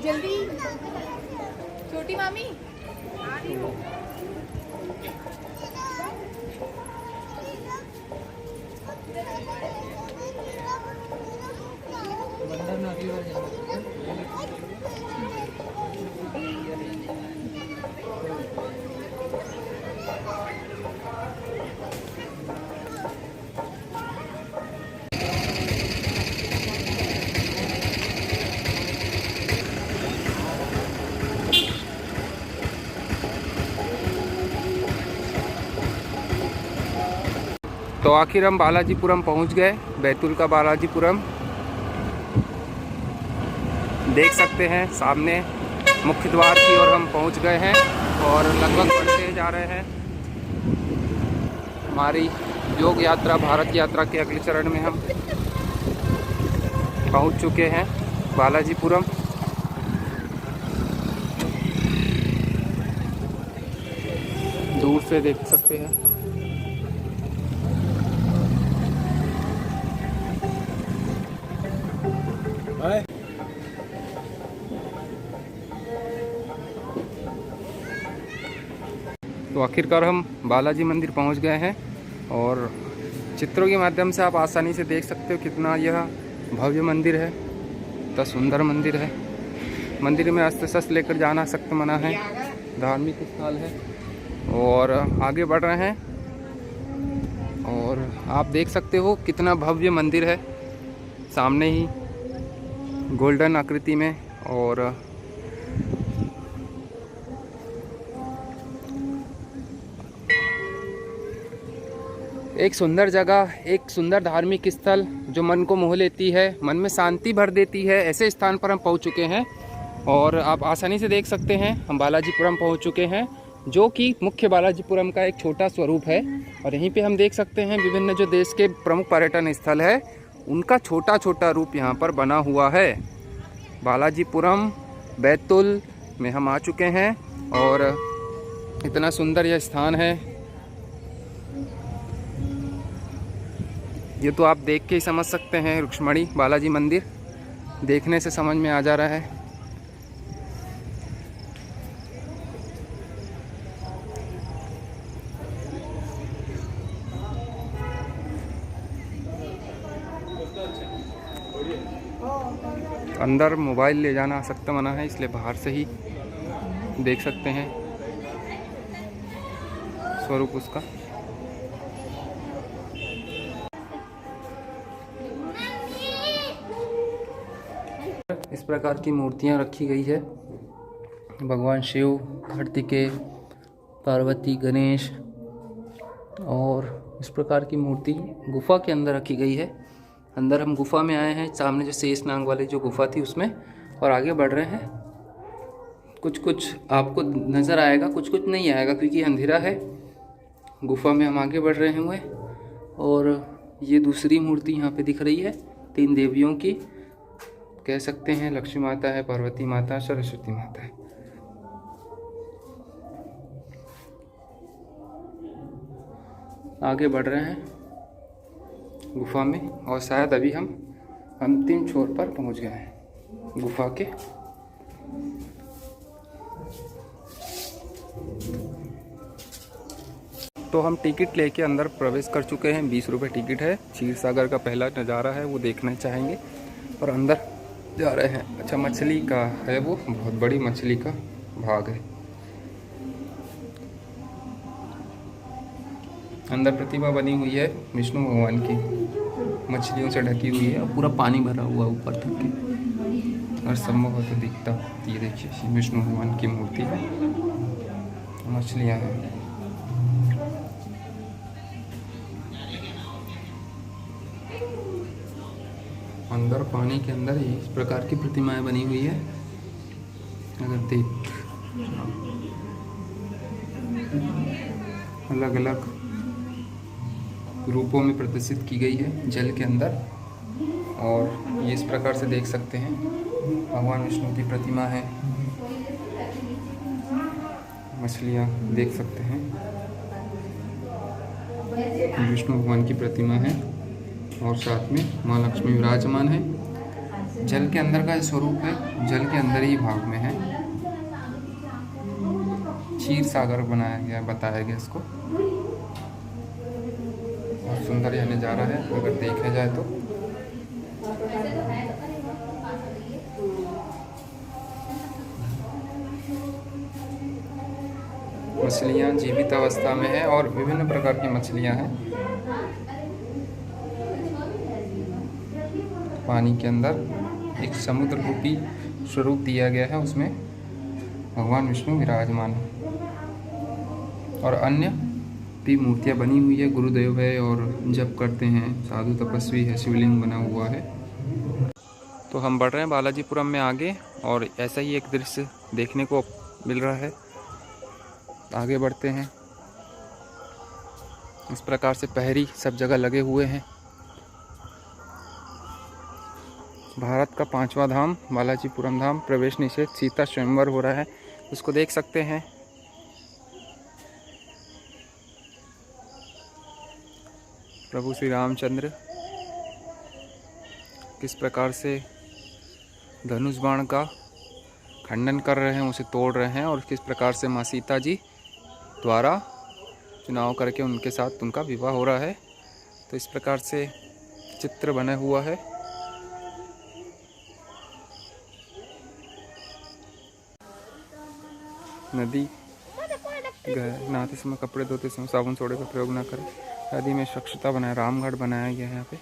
जल्दी छोटी मामी तो आखिर हम बालाजीपुरम पहुंच गए। बैतूल का बालाजीपुरम देख सकते हैं सामने मुख्य द्वार की ओर हम पहुंच गए हैं और लगभग बढ़ते जा रहे हैं। हमारी योग यात्रा, भारत यात्रा के अगले चरण में हम पहुंच चुके हैं बालाजीपुरम। दूर से देख सकते हैं। तो आखिरकार हम बालाजी मंदिर पहुंच गए हैं और चित्रों के माध्यम से आप आसानी से देख सकते हो कितना यह भव्य मंदिर है, कितना सुंदर मंदिर है। मंदिर में अस्त्र शस्त्र लेकर जाना सख्त मना है, धार्मिक स्थल है। और आगे बढ़ रहे हैं और आप देख सकते हो कितना भव्य मंदिर है, सामने ही गोल्डन आकृति में। और एक सुंदर जगह, एक सुंदर धार्मिक स्थल जो मन को मोह लेती है, मन में शांति भर देती है, ऐसे स्थान पर हम पहुंच चुके हैं। और आप आसानी से देख सकते हैं हम बालाजीपुरम पहुंच चुके हैं, जो कि मुख्य बालाजीपुरम का एक छोटा स्वरूप है। और यहीं पे हम देख सकते हैं विभिन्न जो देश के प्रमुख पर्यटन स्थल है उनका छोटा छोटा रूप यहाँ पर बना हुआ है। बालाजीपुरम बैतूल में हम आ चुके हैं और इतना सुंदर यह स्थान है, ये तो आप देख के ही समझ सकते हैं। रुक्मणी बालाजी मंदिर देखने से समझ में आ जा रहा है। अंदर मोबाइल ले जाना सख्त मना है, इसलिए बाहर से ही देख सकते हैं स्वरूप उसका। इस प्रकार की मूर्तियां रखी गई है, भगवान शिव, कार्तिकेय, पार्वती, गणेश। और इस प्रकार की मूर्ति गुफा के अंदर रखी गई है। अंदर हम गुफा में आए हैं, सामने जो शेषनाग वाली जो गुफा थी उसमें, और आगे बढ़ रहे हैं। कुछ कुछ आपको नज़र आएगा, कुछ कुछ नहीं आएगा क्योंकि अंधेरा है। गुफा में हम आगे बढ़ रहे हुए और ये दूसरी मूर्ति यहाँ पे दिख रही है, 3 देवियों की कह सकते हैं। लक्ष्मी माता है, पार्वती माता, सरस्वती माता है। आगे बढ़ रहे हैं गुफा में और शायद अभी हम अंतिम छोर पर पहुंच गए हैं गुफा के। तो हम टिकट लेके अंदर प्रवेश कर चुके हैं। 20 रुपये टिकट है। क्षीर सागर का पहला नज़ारा है वो देखना चाहेंगे और अंदर जा रहे हैं। अच्छा, मछली का है वो, बहुत बड़ी मछली का भाग है। अंदर प्रतिमा बनी हुई है विष्णु भगवान की, मछलियों से ढकी हुई है और पूरा पानी भरा हुआ ऊपर तक के, और संभव तो दिखता। ये देखिए विष्णु भगवान की मूर्ति है, मछलियाँ हैं। अंदर पानी के अंदर इस प्रकार की प्रतिमाएं बनी हुई है। अगर देख अलग अलग रूपों में प्रदर्शित की गई है जल के अंदर, और ये इस प्रकार से देख सकते हैं भगवान विष्णु की प्रतिमा है। मछलियाँ देख सकते हैं, विष्णु भगवान की प्रतिमा है और साथ में माँ लक्ष्मी विराजमान है। जल के अंदर का स्वरूप है, जल के अंदर ही भाग में है। क्षीर सागर बनाया गया, बताया गया इसको। और सुंदर यह नज़ारा है अगर देखा जाए तो। मछलियाँ जीवित अवस्था में है और विभिन्न प्रकार की मछलियाँ हैं पानी के अंदर। एक समुद्र रूपी स्वरूप दिया गया है, उसमें भगवान विष्णु विराजमान है और अन्य भी मूर्तियाँ बनी हुई है। गुरुदेव है और जप करते हैं, साधु तपस्वी है, शिवलिंग बना हुआ है। तो हम बढ़ रहे हैं बालाजीपुरम में आगे और ऐसा ही एक दृश्य देखने को मिल रहा है। आगे बढ़ते हैं। इस प्रकार से पहरी सब जगह लगे हुए हैं। भारत का 5वां धाम बालाजीपुरम धाम, प्रवेश निषेध, सीता स्वयंवर हो रहा है, उसको देख सकते हैं। प्रभु श्री रामचंद्र किस प्रकार से धनुष बाण का खंडन कर रहे हैं, उसे तोड़ रहे हैं, और किस प्रकार से माँ सीता जी द्वारा चुनाव करके उनके साथ उनका विवाह हो रहा है। तो इस प्रकार से चित्र बना हुआ है। नदी नहाते समय, कपड़े धोते समय साबुन सोडे का प्रयोग न करें। नदी में स्वच्छता बनाए, रामगढ़ बनाया गया है यहाँ पे।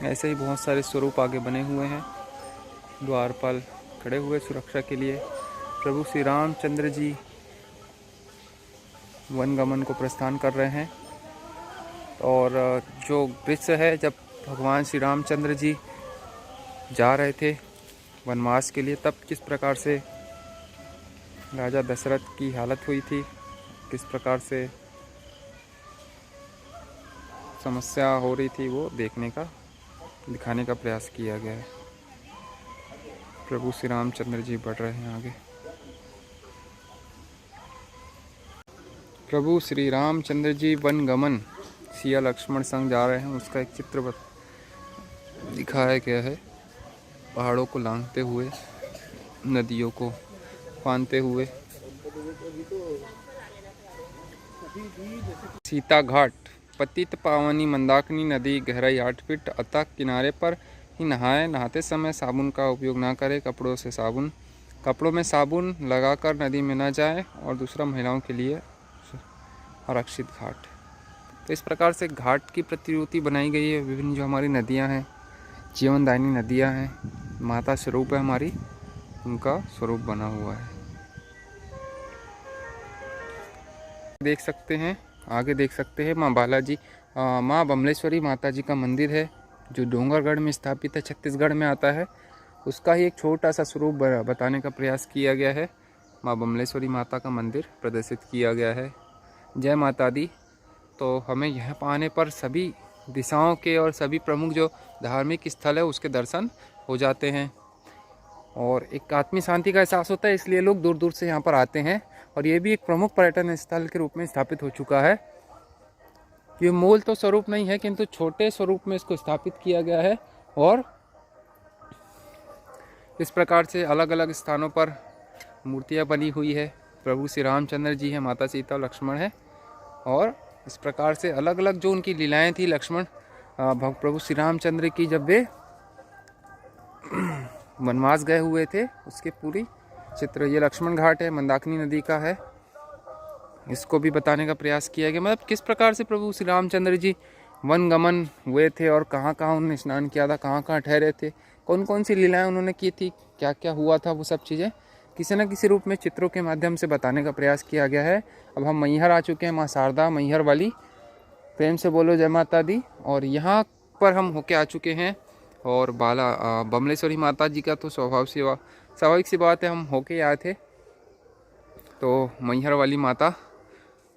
ऐसे ही बहुत सारे स्वरूप आगे बने हुए हैं। द्वारपाल खड़े हुए सुरक्षा के लिए। प्रभु श्री रामचंद्र जी वन गमन को प्रस्थान कर रहे हैं। और जो दृश्य है, जब भगवान श्री रामचंद्र जी जा रहे थे वनवास के लिए, तब किस प्रकार से राजा दशरथ की हालत हुई थी, किस प्रकार से समस्या हो रही थी, वो देखने का, दिखाने का प्रयास किया गया है। प्रभु श्री रामचंद्र जी बढ़ रहे हैं आगे। प्रभु श्री रामचंद्र जी वन गमन, सिया लक्ष्मण संग जा रहे हैं, उसका एक चित्र दिखाया गया है। पहाड़ों को लांघते हुए, नदियों को फांदते हुए। सीता घाट, पतित पावनी मंदाकिनी नदी, गहराई 8 फीट, अतः किनारे पर ही नहाए। नहाते समय साबुन का उपयोग ना करें। कपड़ों में साबुन लगाकर नदी में न जाए। और दूसरा, महिलाओं के लिए आरक्षित घाट। तो इस प्रकार से घाट की प्रतिरूति बनाई गई है। विभिन्न जो हमारी नदियां हैं, जीवनदायिनी नदियां हैं, माता स्वरूप है हमारी, उनका स्वरूप बना हुआ है। देख सकते हैं, आगे देख सकते हैं माँ बमलेश्वरी माता जी का मंदिर है, जो डोंगरगढ़ में स्थापित है, छत्तीसगढ़ में आता है। उसका ही एक छोटा सा स्वरूप बताने का प्रयास किया गया है। माँ बमलेश्वरी माता का मंदिर प्रदर्शित किया गया है। जय माता दी। तो हमें यहाँ आने पर सभी दिशाओं के और सभी प्रमुख जो धार्मिक स्थल है उसके दर्शन हो जाते हैं और एक आत्मिक शांति का एहसास होता है। इसलिए लोग दूर दूर से यहाँ पर आते हैं और ये भी एक प्रमुख पर्यटन स्थल के रूप में स्थापित हो चुका है। ये मूल तो स्वरूप नहीं है, किंतु छोटे स्वरूप में इसको स्थापित किया गया है और इस प्रकार से अलग अलग स्थानों पर मूर्तियाँ बनी हुई है। प्रभु श्री रामचंद्र जी हैं, माता सीता लक्ष्मण है और इस प्रकार से अलग अलग जो उनकी लीलाएं थी लक्ष्मण प्रभु श्री रामचंद्र की, जब वे वनवास गए हुए थे, उसके पूरी चित्र। ये लक्ष्मण घाट है, मंदाकिनी नदी का है, इसको भी बताने का प्रयास किया गया। मतलब किस प्रकार से प्रभु श्री रामचंद्र जी वन गमन हुए थे और कहाँ कहाँ उन्होंने स्नान किया था, कहाँ कहाँ ठहरे थे, कौन कौन सी लीलाएं उन्होंने की थी, क्या क्या हुआ था, वो सब चीज़ें किसी न किसी रूप में चित्रों के माध्यम से बताने का प्रयास किया गया है। अब हम मैहर आ चुके हैं, माँ शारदा मैहर वाली, प्रेम से बोलो जय माता दी। और यहाँ पर हम होके आ चुके हैं और बमलेश्वरी माता जी का तो स्वाभाविक सी बात है, हम होके आए थे। तो मैहर वाली माता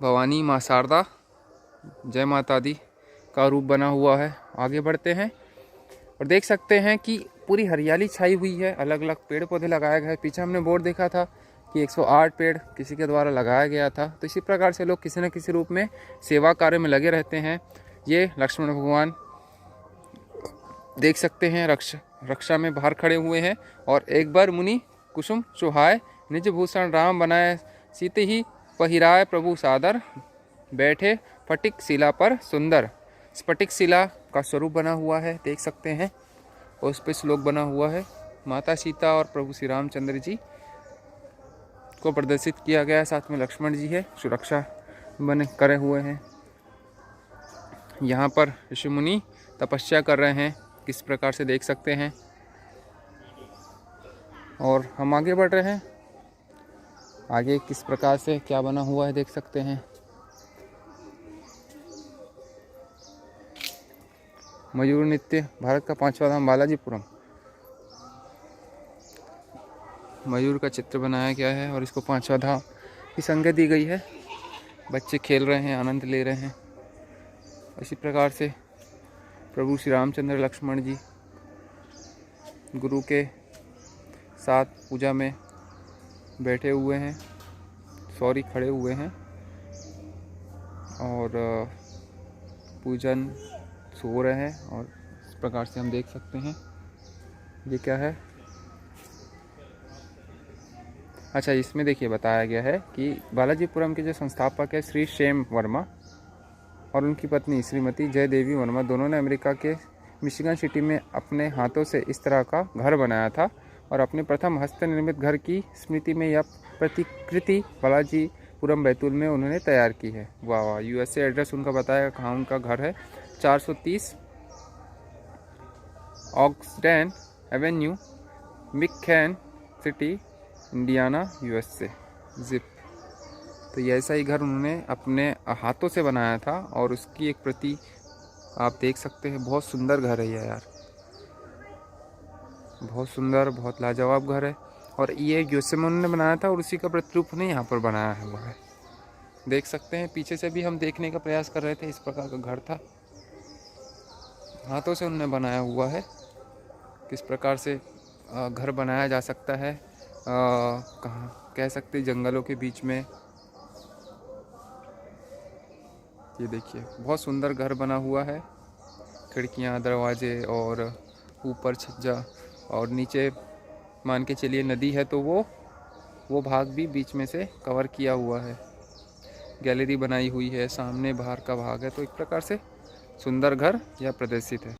भवानी माँ शारदा जय माता दी का रूप बना हुआ है। आगे बढ़ते हैं और देख सकते हैं कि पूरी हरियाली छाई हुई है, अलग अलग पेड़ पौधे लगाए गए हैं। पीछे हमने बोर्ड देखा था कि 108 पेड़ किसी के द्वारा लगाया गया था। तो इसी प्रकार से लोग किसी न किसी रूप में सेवा कार्य में लगे रहते हैं। ये लक्ष्मण भगवान देख सकते हैं रक्षा में बाहर खड़े हुए हैं। और एक बार मुनि कुसुम सुहाय निज भूषण राम बनाए, सीते ही पहिराय प्रभु सादर, बैठे फटिक शिला पर सुंदर। स्फटिक शिला का स्वरूप बना हुआ है, देख सकते हैं, और उस पर श्लोक बना हुआ है। माता सीता और प्रभु श्री रामचंद्र जी को प्रदर्शित किया गया है। साथ में लक्ष्मण जी है, सुरक्षा बने करे हुए हैं। यहाँ पर ऋषि मुनि तपस्या कर रहे हैं, किस प्रकार से देख सकते हैं। और हम आगे बढ़ रहे हैं, आगे किस प्रकार से क्या बना हुआ है देख सकते हैं। मयूर नृत्य, भारत का 5वां धाम बालाजीपुरम। मयूर का चित्र बनाया गया है और इसको 5वां धाम की संज्ञा दी गई है। बच्चे खेल रहे हैं, आनंद ले रहे हैं। इसी प्रकार से प्रभु श्री रामचंद्र लक्ष्मण जी गुरु के साथ पूजा में बैठे हुए हैं, खड़े हुए हैं, और पूजन सो रहे हैं। और इस प्रकार से हम देख सकते हैं। ये क्या है? अच्छा, इसमें देखिए बताया गया है कि बालाजीपुरम के जो संस्थापक है श्री श्याम वर्मा और उनकी पत्नी श्रीमती जय देवी वर्मा, दोनों ने अमेरिका के मिशिगन सिटी में अपने हाथों से इस तरह का घर बनाया था। और अपने प्रथम हस्त निर्मित घर की स्मृति में यह प्रतिकृति बालाजीपुरम बैतूल में उन्होंने तैयार की है। वाह वाह। यूएसए एड्रेस उनका बताया कहाँ उनका घर है। 430 Oxden avenue, Michigan city, Indiana, USA, zip. तो ये ऐसा ही घर उन्होंने अपने हाथों से बनाया था और उसकी एक प्रति आप देख सकते हैं। बहुत सुंदर घर है ये यार, बहुत सुंदर, बहुत लाजवाब घर है। और ये यूएसए में उन्होंने बनाया था और उसी का प्रतिरूप उन्हें यहाँ पर बनाया हुआ है, देख सकते हैं। पीछे से भी हम देखने का प्रयास कर रहे थे, इस प्रकार का घर था, हाथों से उन्होंने बनाया हुआ है। किस प्रकार से घर बनाया जा सकता है, कहाँ कह सकते जंगलों के बीच में। ये देखिए बहुत सुंदर घर बना हुआ है, खिड़कियाँ, दरवाजे और ऊपर छज्जा, और नीचे मान के चलिए नदी है तो वो भाग भी बीच में से कवर किया हुआ है। गैलरी बनाई हुई है, सामने बाहर का भाग है। तो एक प्रकार से सुंदर घर यह प्रदर्शित है।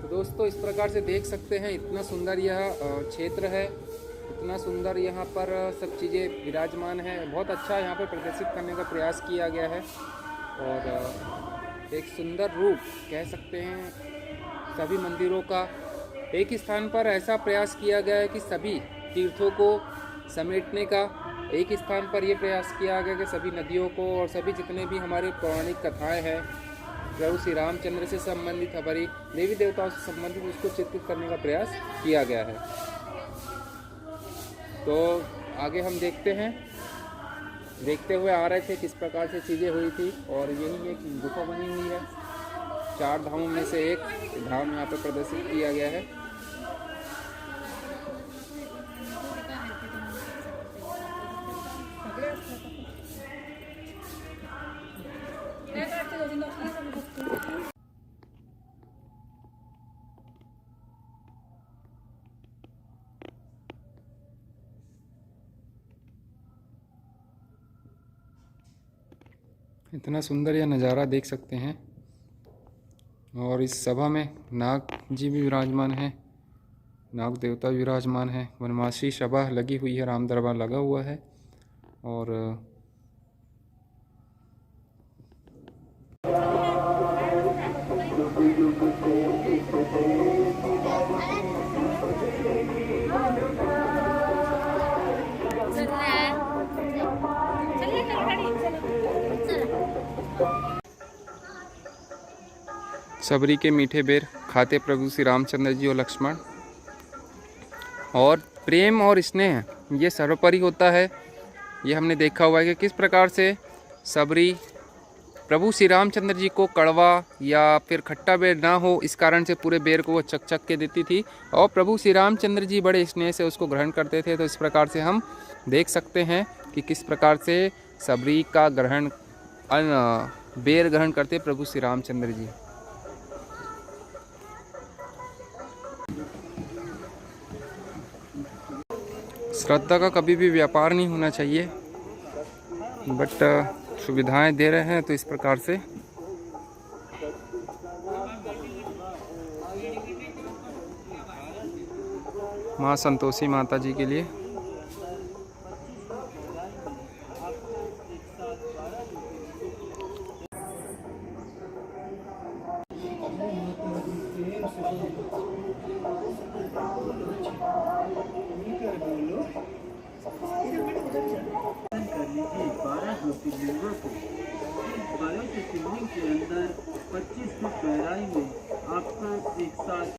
दोस्तों इस प्रकार से देख सकते हैं, इतना सुंदर यह क्षेत्र है, इतना सुंदर यहाँ पर सब चीज़ें विराजमान है। बहुत अच्छा यहाँ पर प्रदर्शित करने का प्रयास किया गया है और एक सुंदर रूप कह सकते हैं सभी मंदिरों का। एक स्थान पर ऐसा प्रयास किया गया है कि सभी तीर्थों को समेटने का, एक स्थान पर यह प्रयास किया गया कि सभी नदियों को और सभी जितने भी हमारे पौराणिक कथाएँ हैं प्रभु श्री रामचंद्र से संबंधित, हमारी देवी देवताओं से संबंधित, उसको चित्रित करने का प्रयास किया गया है। तो आगे हम देखते हुए आ रहे थे किस प्रकार से चीज़ें हुई थी। और यही एक गुफा बनी हुई है, 4 धामों में से एक धाम यहाँ पर प्रदर्शित किया गया है। इतना सुंदर यह नज़ारा देख सकते हैं। और इस सभा में नाग जी भी विराजमान हैं, नाग देवता विराजमान है। वनवासी सभा लगी हुई है, राम दरबार लगा हुआ है। और सबरी के मीठे बेर खाते प्रभु श्री रामचंद्र जी और लक्ष्मण। और प्रेम और स्नेह ये सर्वोपरि होता है। ये हमने देखा हुआ है कि किस प्रकार से सबरी प्रभु श्री रामचंद्र जी को कड़वा या फिर खट्टा बेर ना हो, इस कारण से पूरे बेर को वो चक चक के देती थी और प्रभु श्री रामचंद्र जी बड़े स्नेह से उसको ग्रहण करते थे। तो इस प्रकार से हम देख सकते हैं कि किस प्रकार से सबरी का ग्रहण बेर ग्रहण करते प्रभु श्री रामचंद्र जी। श्रद्धा का कभी भी व्यापार नहीं होना चाहिए, बट सुविधाएं दे रहे हैं तो इस प्रकार से। माँ संतोषी माता जी के लिए के अंदर 25 फुट गहराई में आपको एक साथ